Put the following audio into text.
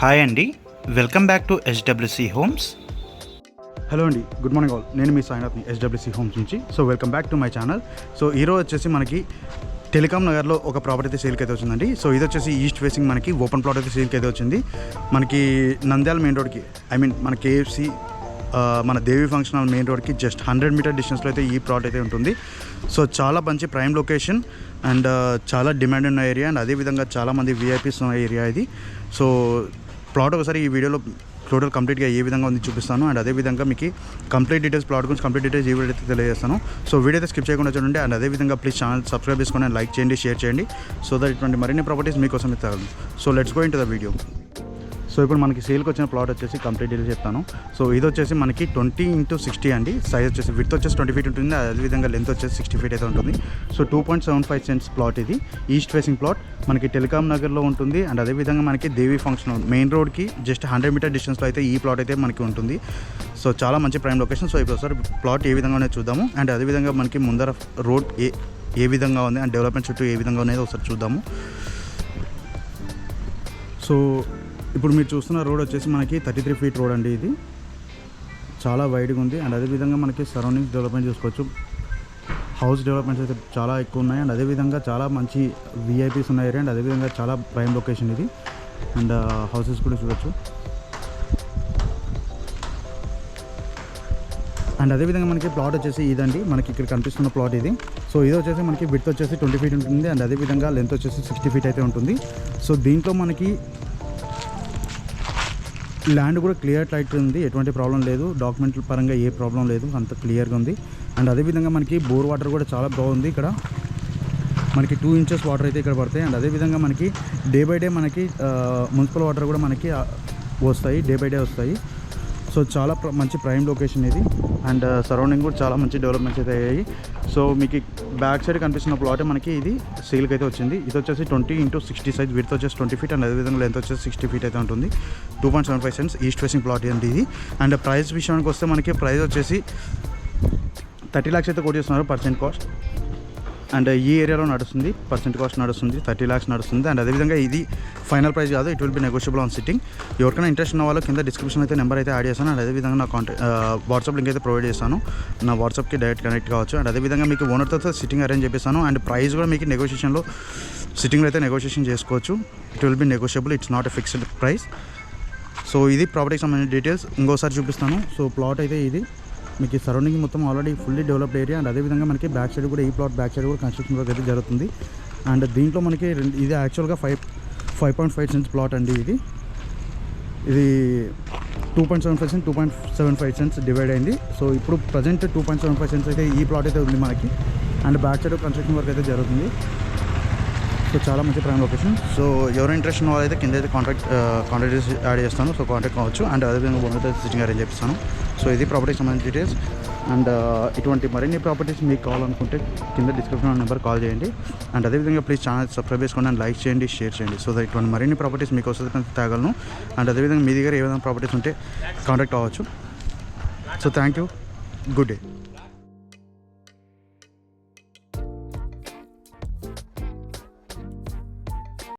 Hi అండి, welcome back to SWC Homes. Hello అండి, good morning all. నేను మీ సాయినాథ్ని ఎస్డబ్ల్యూసి హోమ్స్ నుంచి. So welcome back to my channel. So ఈరోజు వచ్చేసి మనకి టెలికాం నగర్లో ఒక ప్రాపర్టీ అయితే సేల్కి అయితే వచ్చిందండి. సో ఇది వచ్చేసి ఈస్ట్ ఫేసింగ్ మనకి ఓపెన్ ప్లాట్ అయితే సేల్కి అయితే వచ్చింది. మనకి నంద్యాల మెయిన్ రోడ్కి, మన కేఎఫ్సి, మన దేవి ఫంక్షన్ హాల్ మెయిన్ రోడ్కి జస్ట్ 100 మీటర్ డిస్టెన్స్లో అయితే ఈ ప్లాట్ అయితే ఉంటుంది. సో చాలా మంచి ప్రైమ్ లొకేషన్ అండ్ చాలా డిమాండ్ ఉన్న ఏరియా అండ్ అదేవిధంగా చాలామంది విఐపీస్ ఉన్న ఏరియా ఇది. సో ప్లాట్ ఒకసారి ఈ వీడియోలో టోటల్ కంప్లీట్గా ఏ విధంగా ఉంది చూపిస్తాను అండ్ అదేవిధంగా మీకు కంప్లీట్ డీటెయిల్స్ ప్లాట్ గురించి కంప్లీట్ డీటెయిల్స్ ఈ వీడియో అయితే తెలియజేస్తాను. సో వీడియో అయితే స్కిప్ చేయకుండా చూడండి అండ్ అదేవిధంగా ప్లీజ్ ఛానల్ సబ్స్క్రైబ్ చేసుకొని లైక్ చేయండి, షేర్ చేయండి. సో దట్ ఇటువంటి మరిన్ని ప్రాపర్టీస్ మీకోసం ఇస్తాను. So let's go in to the video. So ఇప్పుడు మనకి సేల్కి వచ్చిన ప్లాట్ వచ్చేసి కంప్లీట్ డీటెయిల్స్ చెప్తాను. సో ఇది వచ్చేసి మనకి 20x60 అండి. సైజ్ వచ్చేసి విడ్త్ వచ్చేసి 20 feet ఉంటుంది, అదేవిధంగా లెంత్ వచ్చేసి 60 feet అయితే ఉంటుంది. సో 2.75 cents ప్లాట్ ఇది. ఈస్ట్ ఫేసింగ్ ప్లాట్ మనకి టెలికాం నగర్లో ఉంటుంది అండ్ అదేవిధంగా మనకి దేవి ఫంక్షన్ హాల్ మెయిన్ రోడ్కి జస్ట్ 100 మీటర్ డిస్టెన్స్లో అయితే ఈ ప్లాట్ అయితే మనకి ఉంటుంది. సో చాలా మంచి ప్రైమ్ లొకేషన్. సో ఇప్పుడు ఒకసారి ప్లాట్ ఏ విధంగా అనేది చూద్దాము అండ్ అదేవిధంగా మనకి ముందర రోడ్ ఏ విధంగా ఉంది అండ్ డెవలప్మెంట్ చుట్టూ ఏ విధంగా అనేది ఒకసారి చూద్దాము. సో ఇప్పుడు మీరు చూస్తున్న రోడ్ వచ్చేసి మనకి 33 feet రోడ్ అండి. ఇది చాలా వైడ్గా ఉంది అండ్ అదేవిధంగా మనకి సరౌండింగ్స్ డెవలప్మెంట్ చూసుకోవచ్చు. హౌస్ డెవలప్మెంట్స్ అయితే చాలా ఎక్కువ ఉన్నాయి అండ్ అదేవిధంగా చాలా మంచి విఐపీస్ ఉన్న ఏరియా అండ్ అదేవిధంగా చాలా ప్రైమ్ లొకేషన్ ఇది అండ్ హౌసెస్ కూడా చూడొచ్చు. అండ్ అదేవిధంగా మనకి ప్లాట్ వచ్చేసి ఇదండి, మనకి ఇక్కడ కనిపిస్తున్న ప్లాట్ ఇది. సో ఇది వచ్చేసి మనకి విడ్త్ వచ్చేసి 20 feet ఉంటుంది అండ్ అదేవిధంగా లెంత్ వచ్చేసి 60 feet అయితే ఉంటుంది. సో దీంట్లో మనకి ల్యాండ్ కూడా క్లియర్ టైట్ ఉంది, ఎటువంటి ప్రాబ్లం లేదు, డాక్యుమెంట్ల పరంగా ఏ ప్రాబ్లం లేదు, అంత క్లియర్గా ఉంది. అండ్ అదేవిధంగా మనకి బోర్ వాటర్ కూడా చాలా బాగుంది. ఇక్కడ మనకి 2 inches వాటర్ అయితే ఇక్కడ పడతాయి అండ్ అదేవిధంగా మనకి డే బై డే మనకి మున్సిపల్ వాటర్ కూడా మనకి వస్తాయి, డే బై డే వస్తాయి. సో చాలా మంచి ప్రైమ్ లొకేషన్ ఇది అండ్ సరౌండింగ్ కూడా చాలా మంచి డెవలప్మెంట్స్ అయితే అయ్యాయి. సో మీకు బ్యాక్ సైడ్ కనిపిస్తున్న ప్లాట్ మనకి ఇది సేల్కి అయితే వచ్చింది. ఇది వచ్చేసి 20x60 సైజ్, విడ్త్ వచ్చేసి 20 feet అండ్ అదేవిధంగా లెంత్ వచ్చేసి 60 feet అయితే ఉంటుంది. 2.75 cents ఈస్ట్ ఫేసింగ్ ప్లాట్ అండి ఇది. అండ్ ప్రైస్ విషయానికి వస్తే మనకి ప్రైస్ వచ్చేసి 30 lakhs అయితే కోట్ చేస్తున్నారు పర్సెంట్ కాస్ట్. అండ్ ఈ ఏరియాలో నడుస్తుంది, పర్సెంట్ కాస్ట్ నడుస్తుంది, 30 lakhs నడుస్తుంది. అండ్ అదేవిధంగా ఇది ఫైనల్ ప్రైస్ కాదు, it will be negotiable on sitting. ఎవరికైనా ఇంట్రెస్ట్ ఉన్న వాళ్ళు కింద డిస్క్రిప్షన్ అయితే నెంబర్ అయితే యాడ్ చేస్తాను అండ్ అదేవిధంగా నా వాట్సాప్ లింక్ అయితే ప్రొవైడ్ చేస్తాను. నా వాట్సాప్కి డైరెక్ట్ కనెక్ట్ కావచ్చు అండ్ అదేవిధంగా మీకు ఓనర్తో సిట్టింగ్ అరేంజ్ చేపిస్తాను అండ్ ప్రైస్ కూడా మీకు నెగోషియేషన్లో సిట్టింగ్లో అయితే నెగోషియేషన్ చేసుకోవచ్చు. It will be negotiable, it's not a fixed price. So ఇది ప్రాపర్టీకి సంబంధించిన డీటెయిల్స్ ఇంకోసారి చూపిస్తాను. సో ప్లాట్ అయితే ఇది మీకు సరౌండింగ్ మొత్తం already fully developed area and అదేవిధంగా మనకి బ్యాక్ సైడ్ కూడా ఈ ప్లాట్ బ్యాక్ సైడ్ కూడా కన్స్ట్రక్షన్ వర్క్ అయితే జరుగుతుంది. అండ్ దీంట్లో మనకి ఇది యాక్చువల్గా 5.5 cents ప్లాట్ అండి. ఇది 2.75 cents 2.75 cents డివైడ్ అయింది. సో ఇప్పుడు ప్రజెంట్ 2.75 cents అయితే ఈ ప్లాట్ అయితే ఉంది మనకి and back side construction work అయితే జరుగుతుంది. సో చాలా మంచి ప్రైమ్ లొకేషన్. సో ఎవరైనా ఇంట్రెస్ట్ ఉన్న వాళ్ళైతే కింద అయితే కాంటాక్ట్ యాడ్ చేస్తాను. సో కాంటాక్ట్ కావచ్చు అండ్ అదేవిధంగా ఓనర్తో సిట్టింగ్ అరేంజ్ చేపిస్తాను. సో ఇది ప్రాపర్టీకి సంబంధించిన డీటెయిల్స్ అండ్ ఇటువంటి మరిన్ని ప్రాపర్టీస్ మీకు కావాలనుకుంటే కింద డిస్క్రిప్షన్ నెంబర్ కాల్ చేయండి అండ్ అదేవిధంగా ప్లీజ్ ఛానల్ సబ్స్క్రైబ్ చేసుకోండి అండ్ లైక్ చేయండి, షేర్ చేయండి. సో దట్ ఇటువంటి మరిన్ని ప్రాపర్టీస్ మీకు వస్తుంది తేగలను అండ్ అదేవిధంగా మీ దగ్గర ఏ విధంగా ప్రాపర్టీస్ ఉంటే కాంటాక్ట్ అవ్వచ్చు. So thank you, good day.